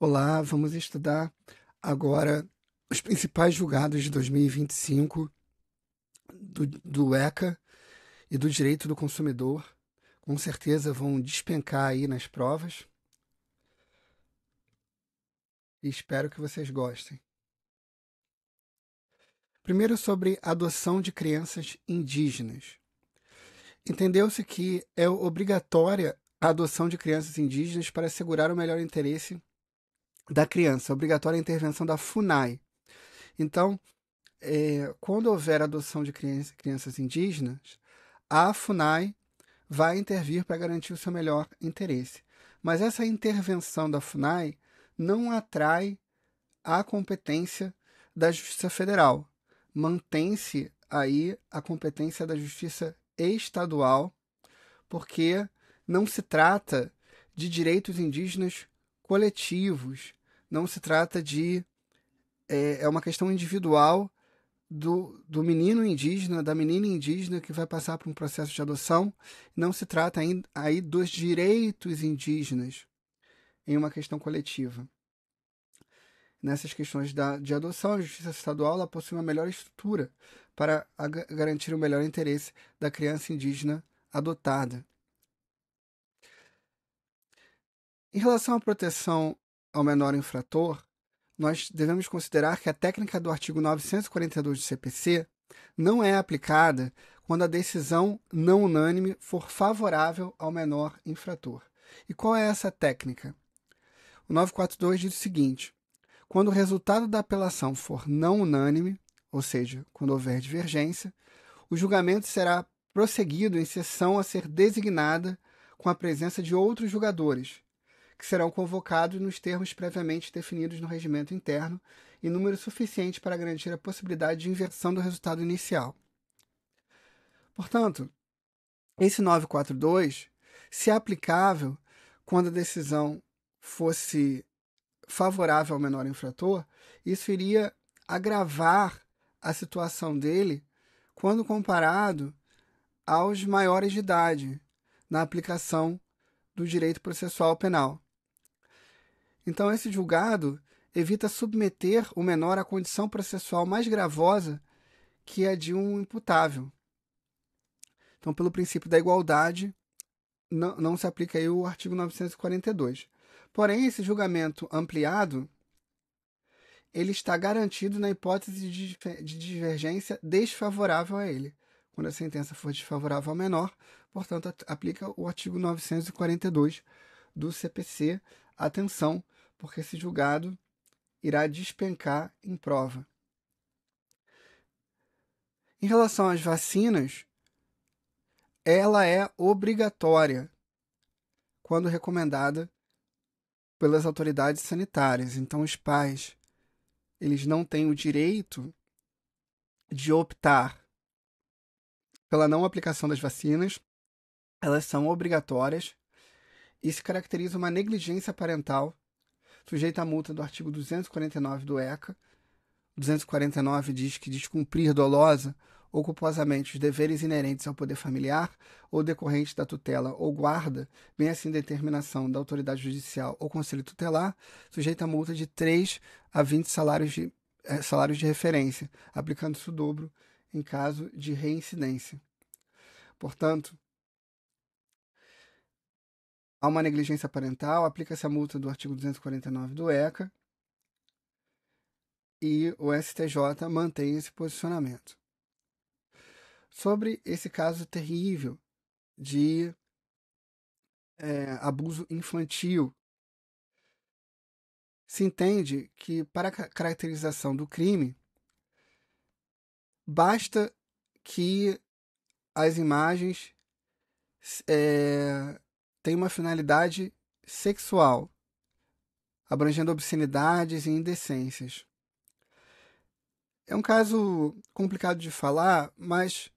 Olá, vamos estudar agora os principais julgados de 2025 do ECA e do direito do consumidor. Com certeza vão despencar aí nas provas e espero que vocês gostem. Primeiro, sobre adoção de crianças indígenas. Entendeu-se que é obrigatória a adoção de crianças indígenas para assegurar o melhor interesse da criança, obrigatória a intervenção da FUNAI. Então, quando houver adoção de crianças indígenas, a FUNAI vai intervir para garantir o seu melhor interesse. Mas essa intervenção da FUNAI não atrai a competência da Justiça Federal. Mantém-se aí a competência da Justiça Estadual, porque não se trata de direitos indígenas coletivos, não se trata de. É uma questão individual do menino indígena, da menina indígena que vai passar por um processo de adoção. Não se trata aí dos direitos indígenas em uma questão coletiva. Nessas questões de adoção, a Justiça Estadual ela possui uma melhor estrutura para garantir o melhor interesse da criança indígena adotada. Em relação à proteção ao menor infrator, nós devemos considerar que a técnica do artigo 942 do CPC não é aplicada quando a decisão não unânime for favorável ao menor infrator. E qual é essa técnica? O 942 diz o seguinte: quando o resultado da apelação for não unânime, ou seja, quando houver divergência, o julgamento será prosseguido em sessão a ser designada com a presença de outros julgadores, que serão convocados nos termos previamente definidos no regimento interno, em número suficiente para garantir a possibilidade de inversão do resultado inicial. Portanto, esse 942, se aplicável quando a decisão fosse favorável ao menor infrator, isso iria agravar a situação dele quando comparado aos maiores de idade na aplicação do direito processual penal. Então, esse julgado evita submeter o menor à condição processual mais gravosa que a de um imputável. Então, pelo princípio da igualdade, não se aplica aí o artigo 942. Porém, esse julgamento ampliado ele está garantido na hipótese de divergência desfavorável a ele. Quando a sentença for desfavorável ao menor, portanto, aplica o artigo 942 do CPC. Atenção, porque esse julgado irá despencar em prova. Em relação às vacinas, ela é obrigatória quando recomendada pelas autoridades sanitárias. Então, os pais eles não têm o direito de optar pela não aplicação das vacinas. Elas são obrigatórias e se caracteriza uma negligência parental sujeita à multa do artigo 249 do ECA. 249 diz que descumprir dolosa ou culposamente os deveres inerentes ao poder familiar ou decorrentes da tutela ou guarda, bem assim determinação da autoridade judicial ou conselho tutelar, sujeita a multa de 3 a 20 salários de referência, aplicando-se o dobro em caso de reincidência. Portanto, há uma negligência parental, aplica-se a multa do artigo 249 do ECA e o STJ mantém esse posicionamento. Sobre esse caso terrível de abuso infantil, se entende que para a caracterização do crime, basta que as imagens tenham uma finalidade sexual, abrangendo obscenidades e indecências. É um caso complicado de falar, mas,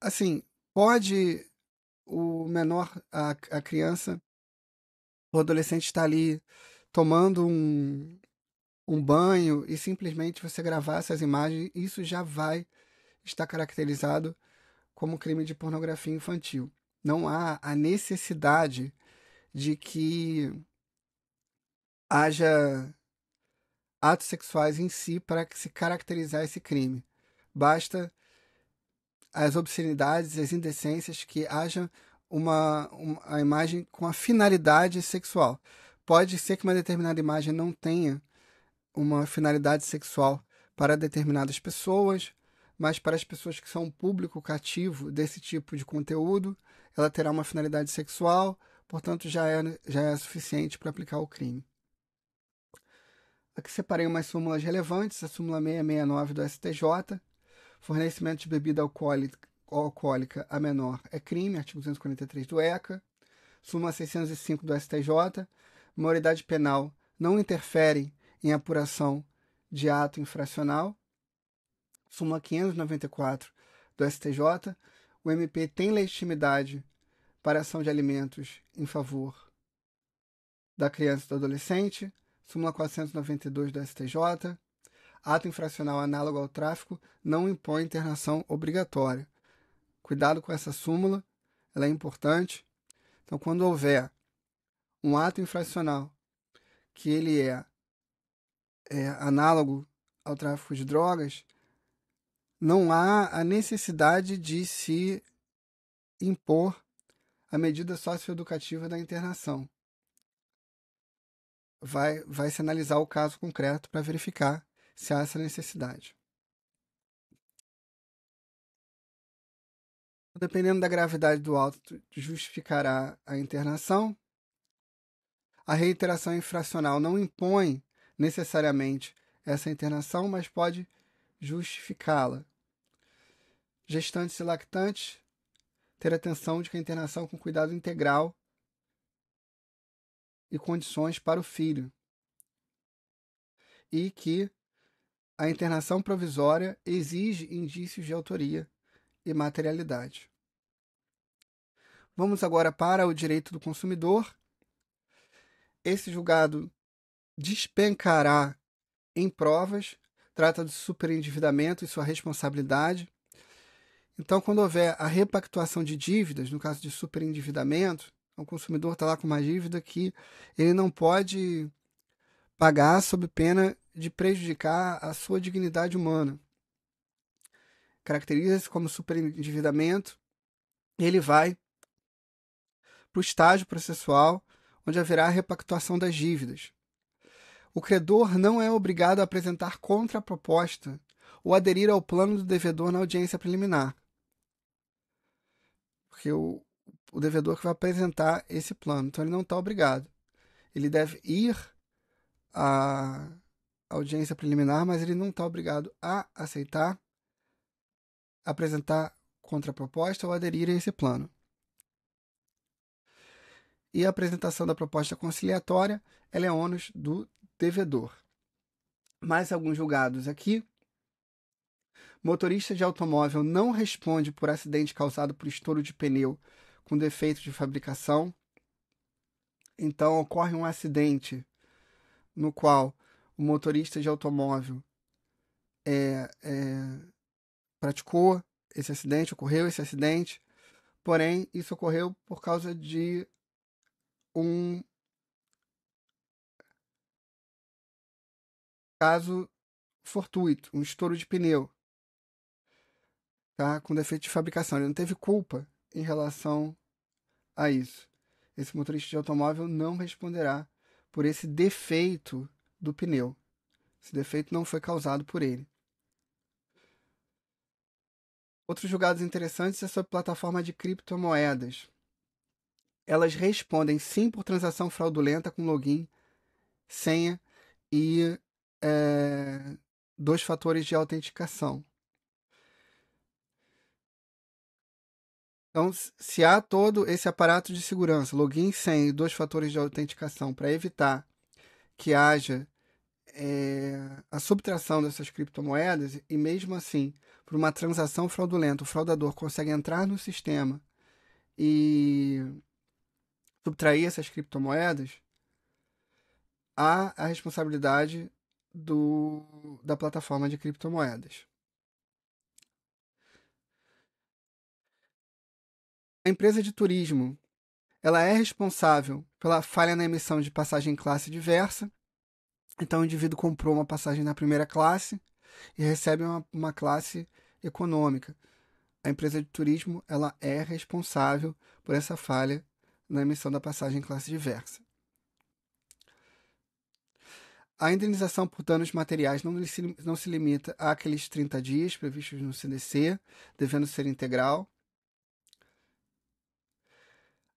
assim, pode o menor, a criança, o adolescente estar ali tomando um banho e simplesmente você gravar essas imagens, isso já vai estar caracterizado como crime de pornografia infantil. Não há a necessidade de que haja atos sexuais em si para se caracterizar esse crime. Basta as obscenidades, as indecências, que haja a imagem com a finalidade sexual. Pode ser que uma determinada imagem não tenha uma finalidade sexual para determinadas pessoas, mas para as pessoas que são um público cativo desse tipo de conteúdo, ela terá uma finalidade sexual, portanto já é suficiente para aplicar o crime. Aqui separei umas súmulas relevantes, a súmula 669 do STJ, fornecimento de bebida alcoólica a menor é crime, artigo 243 do ECA, súmula 605 do STJ, maioridade penal não interfere em apuração de ato infracional, súmula 594 do STJ, o MP tem legitimidade para ação de alimentos em favor da criança e do adolescente, súmula 492 do STJ, ato infracional análogo ao tráfico não impõe internação obrigatória. Cuidado com essa súmula, ela é importante. Então, quando houver um ato infracional que ele é análogo ao tráfico de drogas, não há a necessidade de se impor a medida socioeducativa da internação. Vai se analisar o caso concreto para verificar se há essa necessidade. Dependendo da gravidade do auto, justificará a internação. A reiteração infracional não impõe necessariamente essa internação, mas pode justificá-la. Gestantes e lactantes, ter atenção de que a internação com cuidado integral e condições para o filho. E que a internação provisória exige indícios de autoria e materialidade. Vamos agora para o direito do consumidor. Esse julgado despencará em provas, trata de superendividamento e sua responsabilidade. Então, quando houver a repactuação de dívidas, no caso de superendividamento, o consumidor está lá com uma dívida que ele não pode pagar sob pena de prejudicar a sua dignidade humana. Caracteriza-se como superendividamento. Ele vai para o estágio processual, onde haverá a repactuação das dívidas. O credor não é obrigado a apresentar contraproposta ou aderir ao plano do devedor na audiência preliminar, porque o devedor que vai apresentar esse plano, então ele não está obrigado. Ele deve ir à audiência preliminar, mas ele não está obrigado a aceitar, apresentar contraproposta ou aderir a esse plano. E a apresentação da proposta conciliatória, ela é ônus do devedor. Mais alguns julgados aqui. Motorista de automóvel não responde por acidente causado por estouro de pneu com defeito de fabricação. Então, ocorre um acidente no qual o motorista de automóvel praticou esse acidente, ocorreu esse acidente, porém, isso ocorreu por causa de um caso fortuito, um estouro de pneu, tá? Com defeito de fabricação. Ele não teve culpa em relação a isso. Esse motorista de automóvel não responderá por esse defeito do pneu. Esse defeito não foi causado por ele. Outros julgados interessantes é sobre plataforma de criptomoedas. Elas respondem sim por transação fraudulenta com login, senha e dois fatores de autenticação. Então, se há todo esse aparato de segurança, login, senha e dois fatores de autenticação para evitar que haja a subtração dessas criptomoedas, e mesmo assim, por uma transação fraudulenta, o fraudador consegue entrar no sistema e subtrair essas criptomoedas, há a responsabilidade da plataforma de criptomoedas. A empresa de turismo, ela é responsável pela falha na emissão de passagem em classe diversa. Então, o indivíduo comprou uma passagem na primeira classe e recebe uma classe econômica. A empresa de turismo ela é responsável por essa falha na emissão da passagem em classe diversa. A indenização por danos materiais não se limita àqueles 30 dias previstos no CDC, devendo ser integral.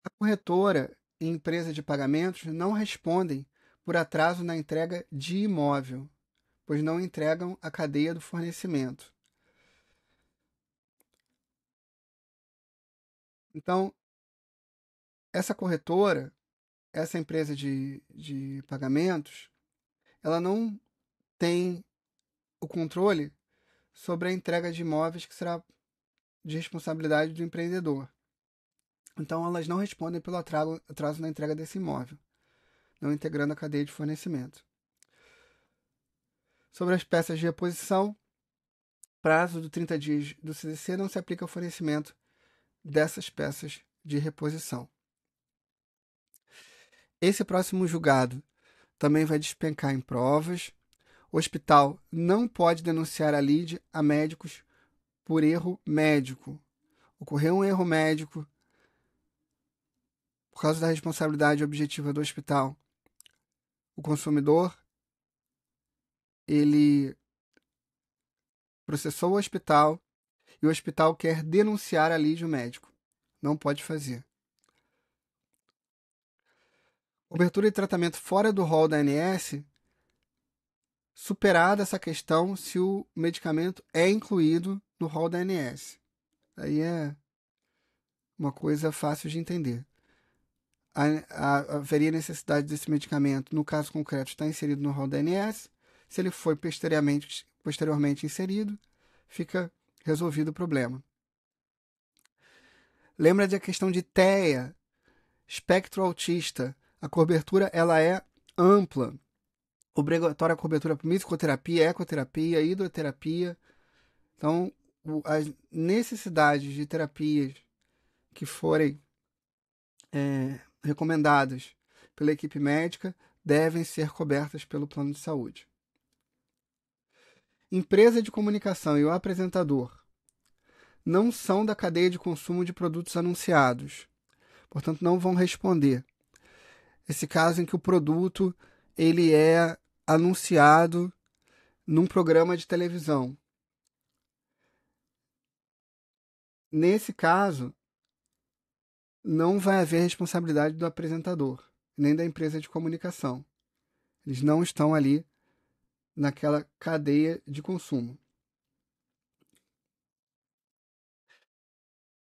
A corretora e empresa de pagamentos não respondem por atraso na entrega de imóvel, pois não entregam a cadeia do fornecimento. Então, essa corretora, essa empresa de pagamentos, ela não tem o controle sobre a entrega de imóveis que será de responsabilidade do empreendedor. Então, elas não respondem pelo atraso na entrega desse imóvel, não integrando a cadeia de fornecimento. Sobre as peças de reposição, prazo de 30 dias do CDC não se aplica ao fornecimento dessas peças de reposição. Esse próximo julgado também vai despencar em provas. O hospital não pode denunciar a lide a médicos por erro médico. Ocorreu um erro médico por causa da responsabilidade objetiva do hospital. O consumidor, ele processou o hospital e o hospital quer denunciar a lide o médico. Não pode fazer. Cobertura de tratamento fora do rol da ANS, superada essa questão se o medicamento é incluído no rol da ANS. Aí é uma coisa fácil de entender. Haveria necessidade desse medicamento, no caso concreto, estar inserido no rol da ANS. Se ele foi posteriormente inserido, fica resolvido o problema. Lembra da questão de TEA, espectro autista. A cobertura ela é ampla. Obrigatória a cobertura para musicoterapia, ecoterapia, hidroterapia. Então, as necessidades de terapias que forem recomendadas pela equipe médica devem ser cobertas pelo plano de saúde. Empresa de comunicação e o apresentador não são da cadeia de consumo de produtos anunciados, portanto não vão responder. Esse caso em que o produto ele é anunciado num programa de televisão. Nesse caso, não vai haver responsabilidade do apresentador, nem da empresa de comunicação. Eles não estão ali naquela cadeia de consumo.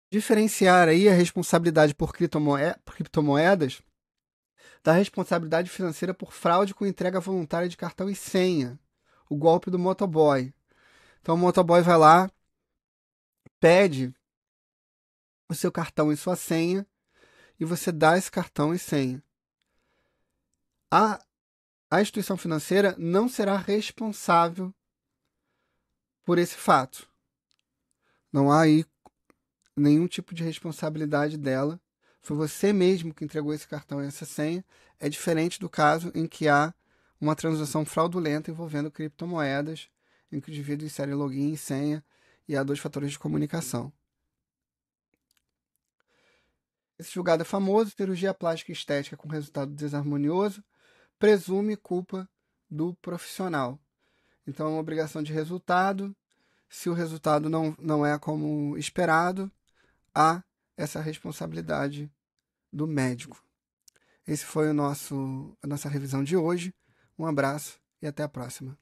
Diferenciar aí a responsabilidade por criptomoedas da responsabilidade financeira por fraude com entrega voluntária de cartão e senha, o golpe do motoboy. Então o motoboy vai lá, pede o seu cartão e sua senha e você dá esse cartão e senha. A instituição financeira não será responsável por esse fato. Não há aí nenhum tipo de responsabilidade dela. Foi você mesmo que entregou esse cartão e essa senha. É diferente do caso em que há uma transação fraudulenta envolvendo criptomoedas, em que o indivíduo insere login e senha e há 2 fatores de comunicação. Esse julgado é famoso, cirurgia plástica e estética com resultado desarmonioso, presume culpa do profissional. Então, é uma obrigação de resultado. Se o resultado não é como esperado, há essa responsabilidade do médico. Esse foi a nossa revisão de hoje. Um abraço e até a próxima.